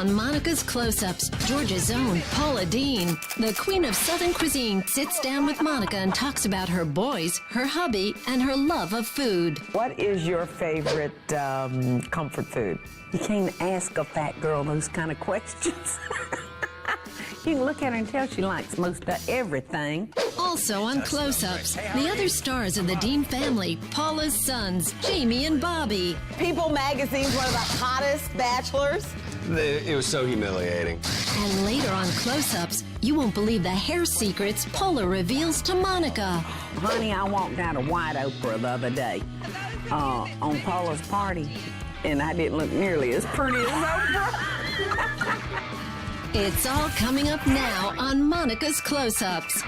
on Monica's Close-Ups, Georgia's own Paula Deen, the queen of Southern cuisine, sits down with Monica and talks about her boys, her hubby, and her love of food. What is your favorite comfort food? You can't ask a fat girl those kind of questions. You can look at her and tell she likes most of everything. Also on Close-Ups, the other stars of the Deen family, Paula's sons, Jaime and Bobby. People magazine's one of the hottest bachelors. It was so humiliating. And later on Close-Ups, you won't believe the hair secrets Paula reveals to Monica. Honey, I walked out of Whitaker the other day on Paula's party, and I didn't look nearly as pretty as Oprah. It's all coming up now on Monica's Close-Ups.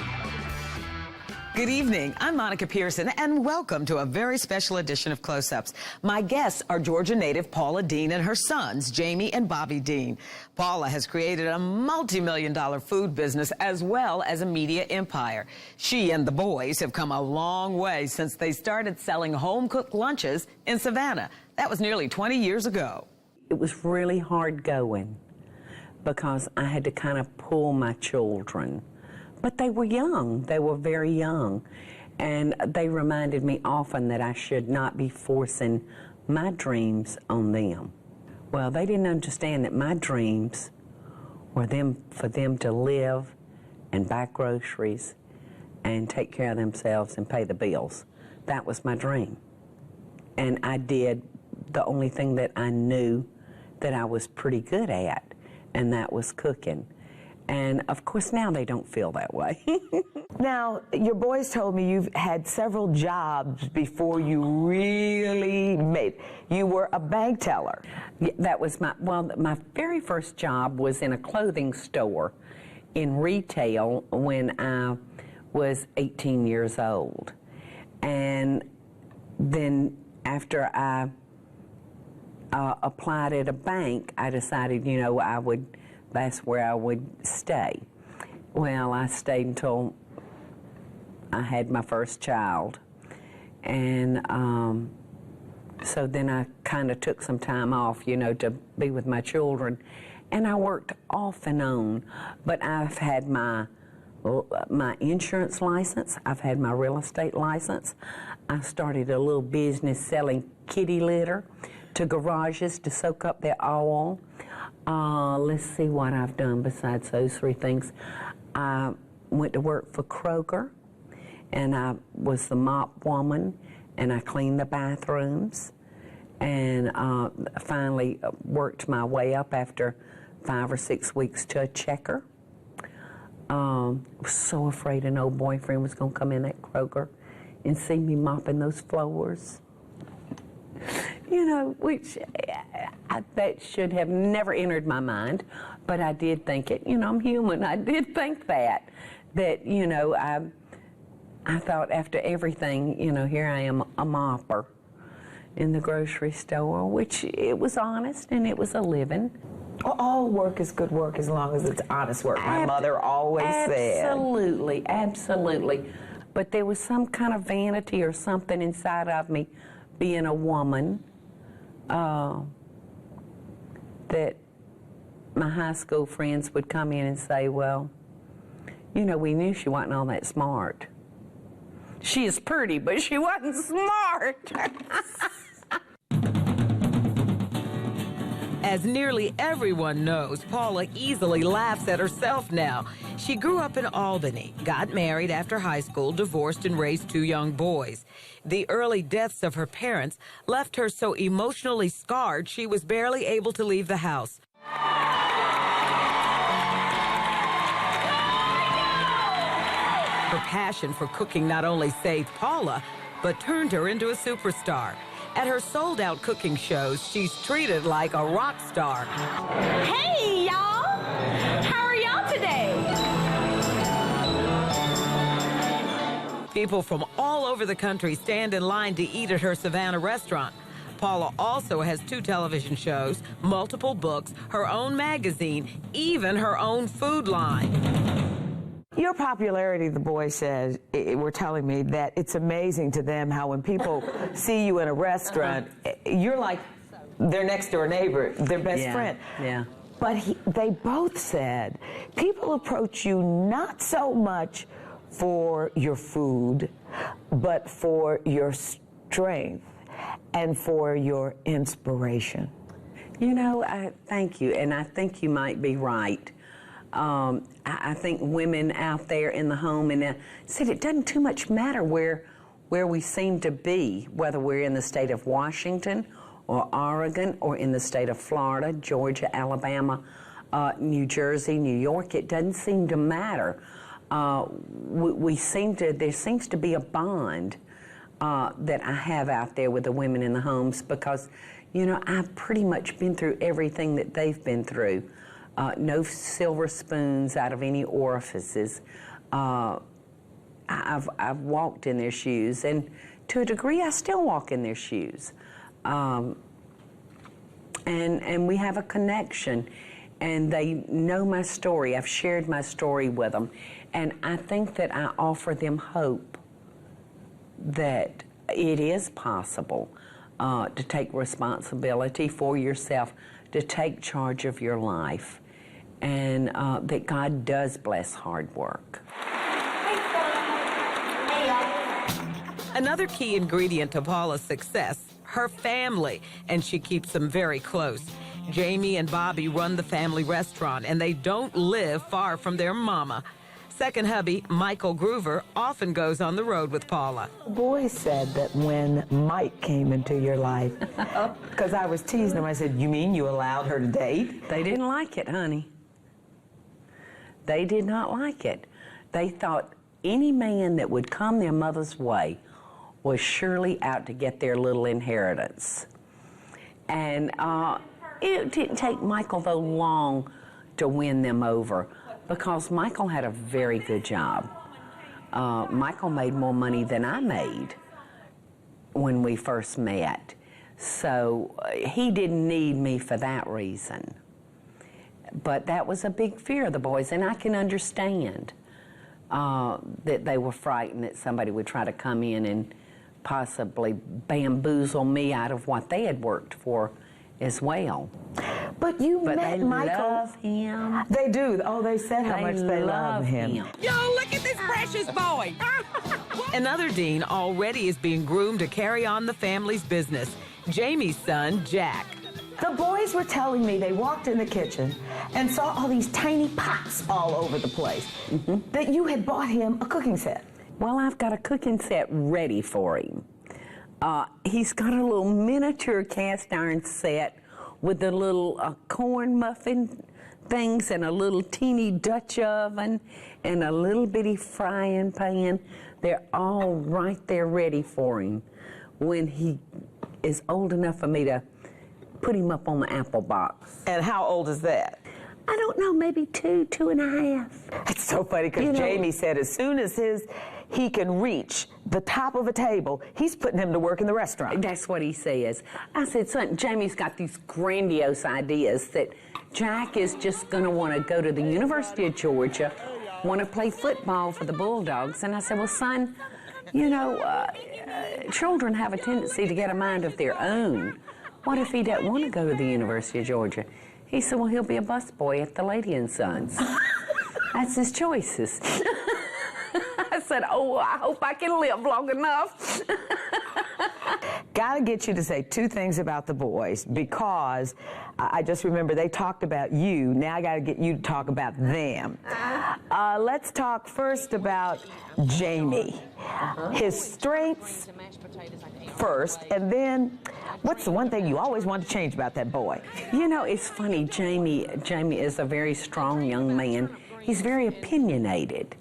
Good evening. I'm Monica Pearson, and welcome to a very special edition of Close-Ups. My guests are Georgia native Paula Deen and her sons, Jaime and Bobby Deen. Paula has created a multi-million-dollar food business as well as a media empire. She and the boys have come a long way since they started selling home-cooked lunches in Savannah. That was nearly 20 years ago. It was really hard going because I had to kind of pull my children. But they were young. They were very young. And they reminded me often that I should not be forcing my dreams on them. Well, they didn't understand that my dreams were for them to live and buy groceries and take care of themselves and pay the bills. That was my dream. And I did the only thing that I knew that I was pretty good at, and that was cooking. And of course now they don't feel that way. Now, your boys told me you've had several jobs before you really made. You were a bank teller. Yeah, that was my very first job was in a clothing store in retail when I was 18 years old. And then after I applied at a bank, I decided, that's where I would stay. Well, I stayed until I had my first child. And so then I kind of took some time off, to be with my children. And I worked off and on. But I've had my insurance license. I've had my real estate license. I started a little business selling kitty litter to garages to soak up their oil. Let's see what I've done besides those three things. I went to work for Kroger, and I was the mop woman, and I cleaned the bathrooms, and finally worked my way up after 5 or 6 weeks to a checker. I was so afraid an old boyfriend was going to come in at Kroger and see me mopping those floors. Which that should have never entered my mind, but I did think it. I'm human. I did think that I thought after everything, here I am, a mopper in the grocery store, which it was honest and it was a living. All work is good work as long as it's honest work. My mother always said. Absolutely, absolutely. But there was some kind of vanity or something inside of me, being a woman, that my high school friends would come in and say, well, we knew she wasn't all that smart. She is pretty, but she wasn't smart. As nearly everyone knows, Paula easily laughs at herself now. She grew up in Albany, got married after high school, divorced, and raised 2 young boys. The early deaths of her parents left her so emotionally scarred she was barely able to leave the house. Her passion for cooking not only saved Paula, but turned her into a superstar. At her sold-out cooking shows, she's treated like a rock star. Hey, y'all! How are y'all today? People from all over the country stand in line to eat at her Savannah restaurant. Paula also has 2 television shows, multiple books, her own magazine, even her own food line. Your popularity, the boys said, were telling me that it's amazing to them how when people see you in a restaurant, you're like their next door neighbor, their best friend. Yeah. But they both said people approach you not so much for your food, but for your strength and for your inspiration. You know, thank you, and I think you might be right. I think women out there in the home, and said it doesn't too much matter where we seem to be, whether we're in the state of Washington or Oregon or in the state of Florida, Georgia, Alabama, New Jersey, New York. It doesn't seem to matter. There seems to be a bond that I have out there with the women in the homes, because, you know, I've pretty much been through everything that they've been through. No silver spoons out of any orifices. I've walked in their shoes, and to a degree I still walk in their shoes. And we have a connection, and they know my story. I've shared my story with them, and I think that I offer them hope that it is possible to take responsibility for yourself, to take charge of your life, and that God does bless hard work. Another key ingredient to Paula's success, her family, and she keeps them very close. Jaime and Bobby run the family restaurant, and they don't live far from their mama. Second hubby, Michael Groover, often goes on the road with Paula. The boys said that when Mike came into your life, because I was teasing them, I said, "You mean you allowed her to date?" They didn't like it, honey. They did not like it. They thought any man that would come their mother's way was surely out to get their little inheritance. And it didn't take Michael, though, long to win them over, because Michael had a very good job. Michael made more money than I made when we first met. So he didn't need me for that reason. But that was a big fear of the boys, and I can understand that they were frightened that somebody would try to come in and possibly bamboozle me out of what they had worked for as well. But met they Michael. Love him. They do. Oh, they said how much they love him. Yo, look at this precious boy. Another Deen already is being groomed to carry on the family's business. Jaime's son, Jack. The boys were telling me they walked in the kitchen and saw all these tiny pots all over the place, that you had bought him a cooking set. Well, I've got a cooking set ready for him. He's got a little miniature cast iron set with the little corn muffin things and a little teeny Dutch oven and a little bitty frying pan. They're all right there ready for him when he is old enough for me to put him up on the apple box. And how old is that? I don't know, maybe 2.5. It's so funny because Jaime said as soon as he can reach the top of a table, he's putting him to work in the restaurant. That's what he says. I said, son, Jaime's got these grandiose ideas that Jack is just going to want to go to the University of Georgia, want to play football for the Bulldogs. And I said, well, son, you know, children have a tendency to get a mind of their own. What if he doesn't want to go to the University of Georgia? He said, well, he'll be a busboy at the Lady and Sons. That's his choices. I said, oh, I hope I can live long enough. Got to get you to say two things about the boys, because I just remember they talked about you. Now I got to get you to talk about them. Let's talk first about Jaime. His strengths first, and then what's the one thing you always want to change about that boy? You know, it's funny. Jaime is a very strong young man. He's very opinionated.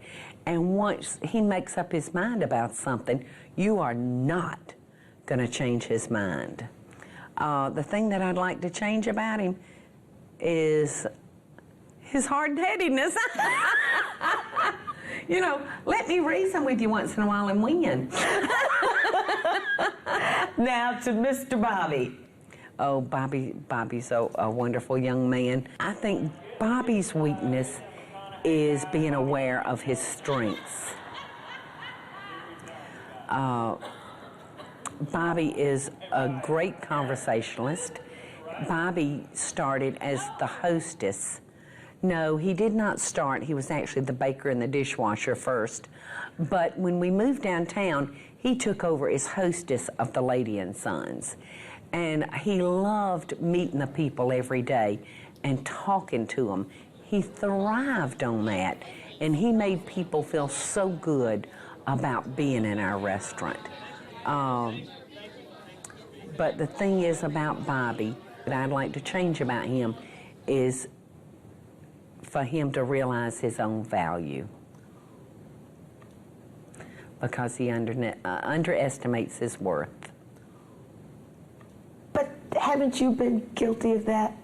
And once he makes up his mind about something, you are not going to change his mind. The thing that I'd like to change about him is his hard-headedness. You know, let me reason with you once in a while and win. Now to Mr. Bobby. Oh, Bobby's a wonderful young man. I think Bobby's weakness is being aware of his strengths. Bobby is a great conversationalist. Bobby started as the hostess. No, he did not start. He was actually the baker and the dishwasher first. But when we moved downtown, he took over as hostess of the Lady and Sons. And he loved meeting the people every day and talking to them. He thrived on that. And he made people feel so good about being in our restaurant. But the thing is about Bobby that I'd like to change about him is for him to realize his own value, because he underestimates his worth. But haven't you been guilty of that?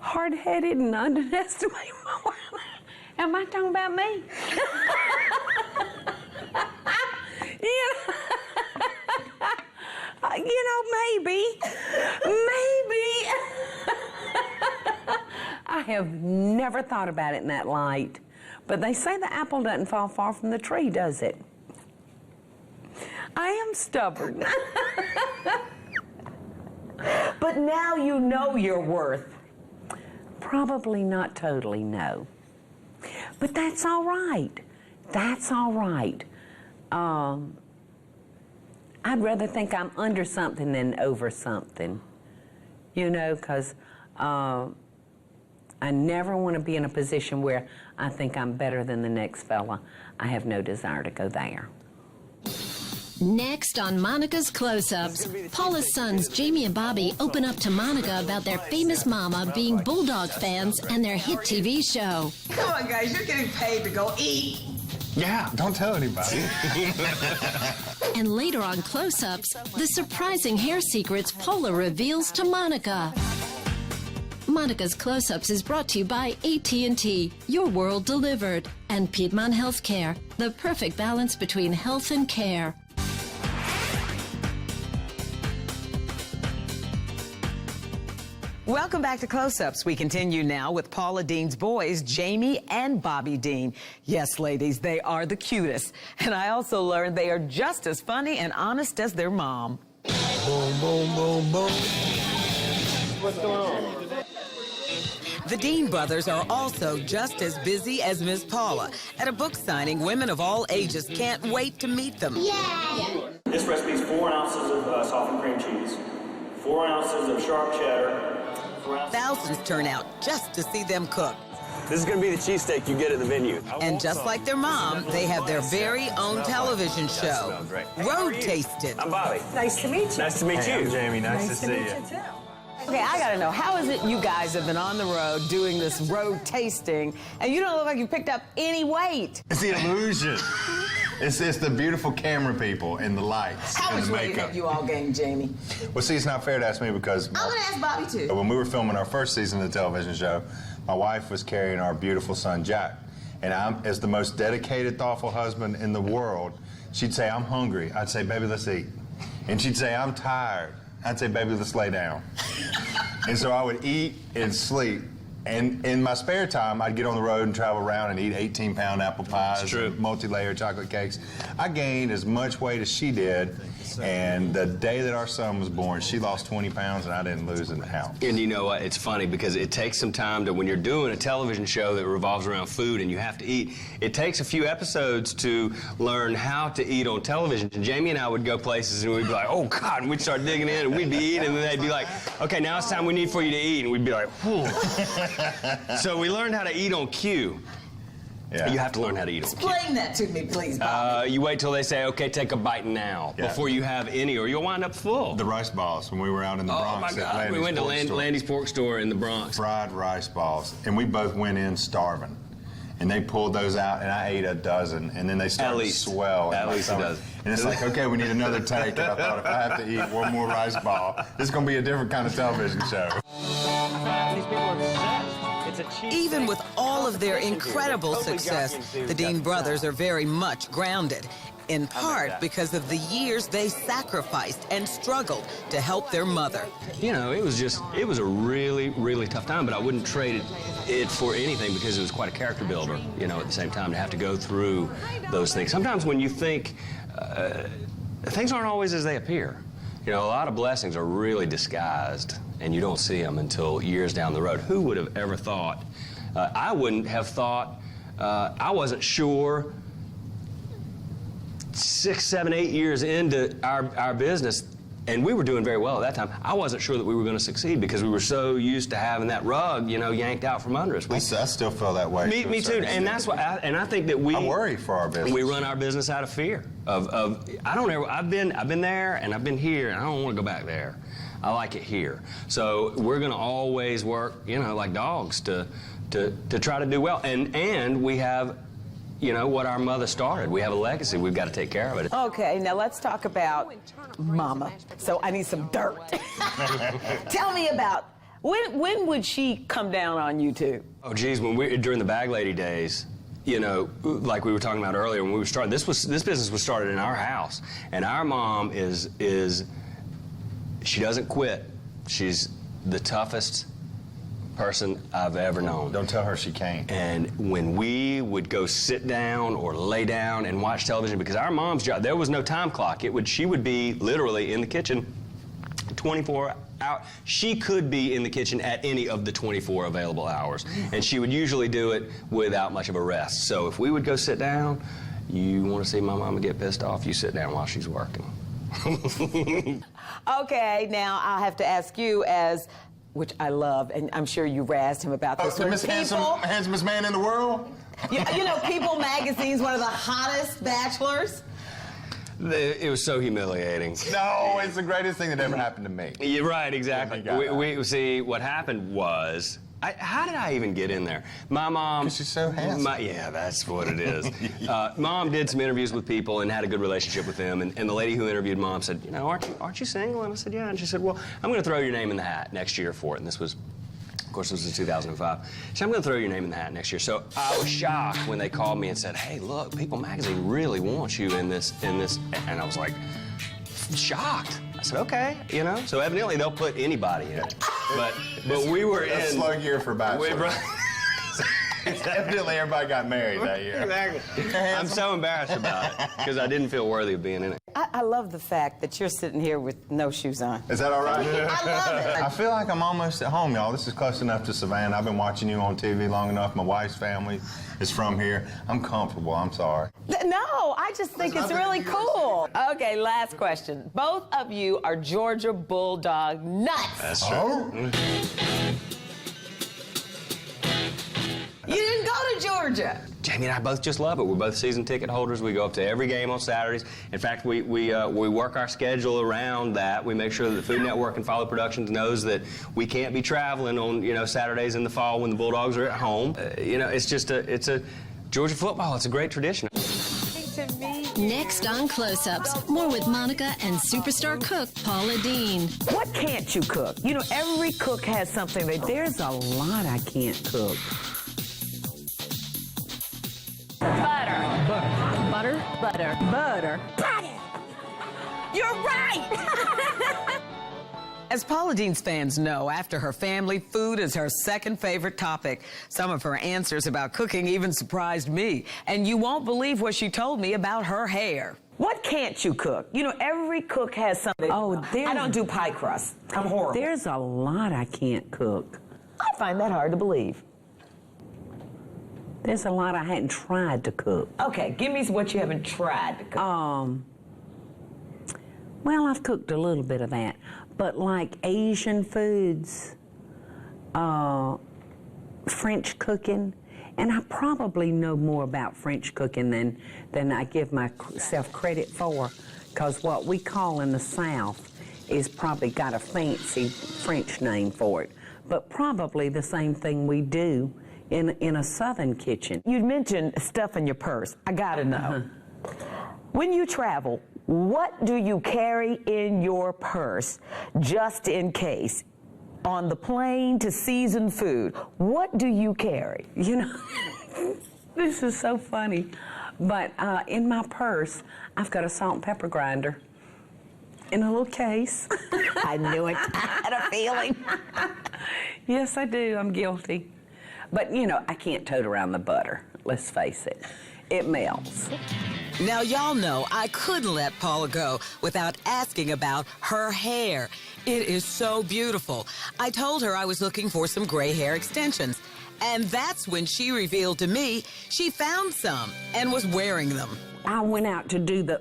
Hard-headed and underestimate my worth. Am I talking about me? Maybe. I have never thought about it in that light. But they say the apple doesn't fall far from the tree, does it? I am stubborn. But now you know your worth. Probably not totally, no. But that's all right. That's all right. I'd rather think I'm under something than over something, because I never want to be in a position where I think I'm better than the next fella. I have no desire to go there. Next on Monica's Close-Ups, Paula's sons, Jaime and Bobby, open up to Monica about their famous mama being Bulldog fans and their hit TV show. Come on, guys, you're getting paid to go eat. Yeah, don't tell anybody. And later on Close-Ups, the surprising hair secrets Paula reveals to Monica. Monica's Close-Ups is brought to you by AT&T, your world delivered, and Piedmont Healthcare, the perfect balance between health and care. Welcome back to Close-Ups. We continue now with Paula Deen's boys, Jaime and Bobby Deen. Yes, ladies, they are the cutest. And I also learned they are just as funny and honest as their mom. Boom, boom, boom, boom. What's going on? The Deen brothers are also just as busy as Miss Paula. At a book signing, women of all ages can't wait to meet them. Yeah! This recipe is 4 ounces of softened cream cheese, 4 ounces of sharp cheddar. Thousands turn out just to see them cook. This is going to be the cheesesteak you get at the venue. And just like their mom, they have their very own television show, Road Tasted. I'm Bobby. Nice to meet you. Nice to meet you. I'm Jaime. Nice to see you. Okay, I gotta know, how is it you guys have been on the road doing this road tasting, and you don't look like you picked up any weight? It's the illusion. It's the beautiful camera people and the lights How and much the weight makeup. have you all gained, Jaime? Well, see, it's not fair to ask me because I'm gonna ask Bobby too. when we were filming our first season of the television show, my wife was carrying our beautiful son, Jack. And I'm, as the most dedicated, thoughtful husband in the world, she'd say, I'm hungry. I'd say, baby, let's eat. And she'd say, I'm tired. I'd say, baby, let's lay down. And so I would eat and sleep. And in my spare time, I'd get on the road and travel around and eat 18-pound apple pies and multi-layer chocolate cakes. I gained as much weight as she did. And the day that our son was born, she lost 20 pounds and I didn't lose an ounce. And you know what? It's funny because it takes some time to, when you're doing a television show that revolves around food and you have to eat, it takes a few episodes to learn how to eat on television. And Jaime and I would go places and we'd be like, oh God, and we'd start digging in and we'd be eating and then they'd be like, okay, now it's time we need for you to eat. And we'd be like, whew. So we learned how to eat on cue. Yeah. You have to learn how to eat on cue. Explain that to me, please, Bobby. You wait till they say, okay, take a bite now, before you have any, or you'll wind up full. The rice balls, when we were out in the Bronx. Oh my God, at we went to Pork Store. Landy's Pork Store in the Bronx. Fried rice balls, and we both went in starving. And they pulled those out, and I ate a dozen, and then they started to swell. At least a dozen. And it's like, okay, we need another take, and I thought if I have to eat one more rice ball, this is going to be a different kind of television show. These people are obsessed. It's a cheese Even steak. with all of their incredible success, the Deen brothers are very much grounded, in part because of the years they sacrificed and struggled to help their mother. You know, it was a really, really tough time, but I wouldn't trade it for anything because it was quite a character builder, you know, at the same time, to have to go through those things. Sometimes when you think, things aren't always as they appear. You know, a lot of blessings are really disguised, and you don't see them until years down the road. Who would have ever thought? I wouldn't have thought, I wasn't sure 6, 7, 8 years into our business, and we were doing very well at that time. I wasn't sure that we were going to succeed because we were so used to having that rug, you know, yanked out from under us. I still feel that way. Me too, and that's why. I think that I worry for our business. We run our business out of fear of I don't ever. I've been there and I've been here, and I don't want to go back there. I like it here. So we're going to always work, you know, like dogs to try to do well, and we have, you know, what our mother started. We have a legacy. We've got to take care of it. Okay, now let's talk about Mama. So I need some dirt. Tell me about, when would she come down on you two? Oh, geez, during the bag lady days, you know, like we were talking about earlier when we were starting, this business was started in our house, and our mom is she doesn't quit. She's the toughest person I've ever known. Don't tell her she can't. And when we would go sit down or lay down and watch television, because our mom's job, there was no time clock. She would be literally in the kitchen 24 hours. She could be in the kitchen at any of the 24 available hours, and she would usually do it without much of a rest. So if we would go sit down, you want to see my mama get pissed off, you sit down while she's working. Okay, now I'll have to ask you as, which I love, and I'm sure you razzed him about this. The most handsomest man in the world? You know, People magazine's one of the hottest bachelors. It was so humiliating. No, it's the greatest thing that ever happened to me. You're right, exactly. We see, what happened was, how did I even get in there? My mom... Because she's so handsome. Yeah, that's what it is. Mom did some interviews with people and had a good relationship with them, and the lady who interviewed Mom said, you know, aren't you single? And I said, yeah. And she said, well, I'm going to throw your name in the hat next year for it. And this was, of course, this was in 2005. She said, I'm going to throw your name in the hat next year. So I was shocked when they called me and said, hey, look, People magazine really wants you in this. And I was like, shocked. I said, okay, you know. So evidently they'll put anybody in it. But we were in a slow year for bachelor. Evidently everybody got married that year. Exactly. I'm so embarrassed about it because I didn't feel worthy of being in it. I love the fact that you're sitting here with no shoes on. Is that all right? I love it. I feel like I'm almost at home, y'all. This is close enough to Savannah. I've been watching you on TV long enough. My wife's family is from here. I'm comfortable. I'm sorry. No, I just think it's really cool. Okay, last question. Both of you are Georgia Bulldog nuts. That's true. Oh. You didn't go to Georgia. Jamie and I both just love it. We're both season ticket holders. We go up to every game on Saturdays. In fact, we work our schedule around that. We make sure that the Food Network and Follow Productions knows that we can't be traveling on, you know, Saturdays in the fall when the Bulldogs are at home. You know, it's a Georgia football. It's a great tradition. Next on Close-Ups, more with Monica and superstar cook Paula Deen. What can't you cook? You know, every cook has something that There's a lot I can't cook. Butter. You're right! As Paula Deen's fans know, after her family, food is her second favorite topic. Some of her answers about cooking even surprised me. And you won't believe what she told me about her hair. What can't you cook? You know, every cook has something. Oh, I don't do pie crust. I'm horrible. There's a lot I can't cook. I find that hard to believe. There's a lot I hadn't tried to cook. Okay, give me what you haven't tried to cook. Well, I've cooked a little bit of that, but like Asian foods, French cooking, and I probably know more about French cooking than I give myself credit for, because what we call in the South is probably got a fancy French name for it, but probably the same thing we do in a Southern kitchen. You mentioned stuff in your purse. I gotta know. When you travel, what do you carry in your purse just in case? On the plane to season food, what do you carry? You know, this is so funny, but in my purse, I've got a salt and pepper grinder in a little case. I knew it. I had a feeling. Yes, I do. I'm guilty. But, you know, I can't tote around the butter. Let's face it. It melts. Now, y'all know I couldn't let Paula go without asking about her hair. It is so beautiful. I told her I was looking for some gray hair extensions, and that's when she revealed to me she found some and was wearing them. I went out to do the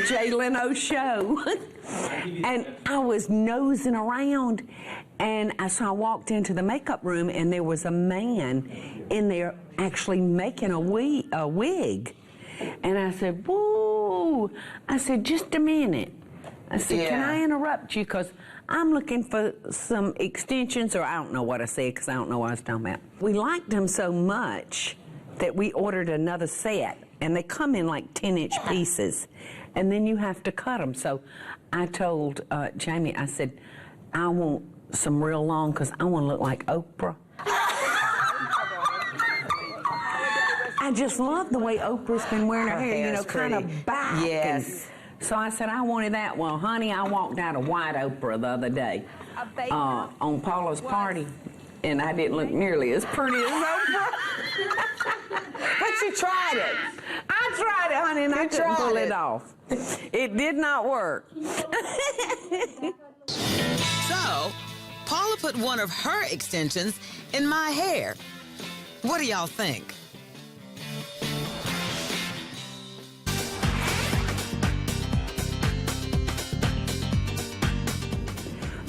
Jay Leno show, and I was nosing around, and so I walked into the makeup room, and there was a man in there actually making a wig. And I said, whoa. I said, just a minute. I said, can I interrupt you? Because I'm looking for some extensions, or I don't know what I said because I don't know what I was talking about. We liked them so much that we ordered another set, and they come in like 10-inch pieces, and then you have to cut them. So I told Jaime, I said, I want some real long because I want to look like Oprah. I just love the way Oprah's been wearing her hair, you know, kind of back. Yes. So I said, I wanted that. Well, honey, I walked out of white Oprah the other day on Paula's party, and I didn't look nearly as pretty as Oprah. But you tried it. I tried it, honey, and I couldn't pull it off. It did not work. So, Paula put one of her extensions in my hair. What do y'all think?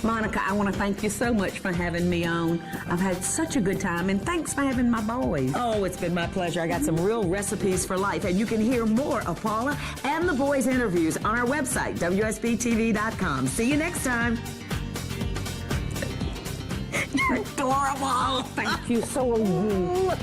Monica, I want to thank you so much for having me on. I've had such a good time, and thanks for having my boys. Oh, it's been my pleasure. I got some real recipes for life, and you can hear more of Paula and the boys' interviews on our website, WSBTV.com. See you next time. You're adorable. Thank you so much.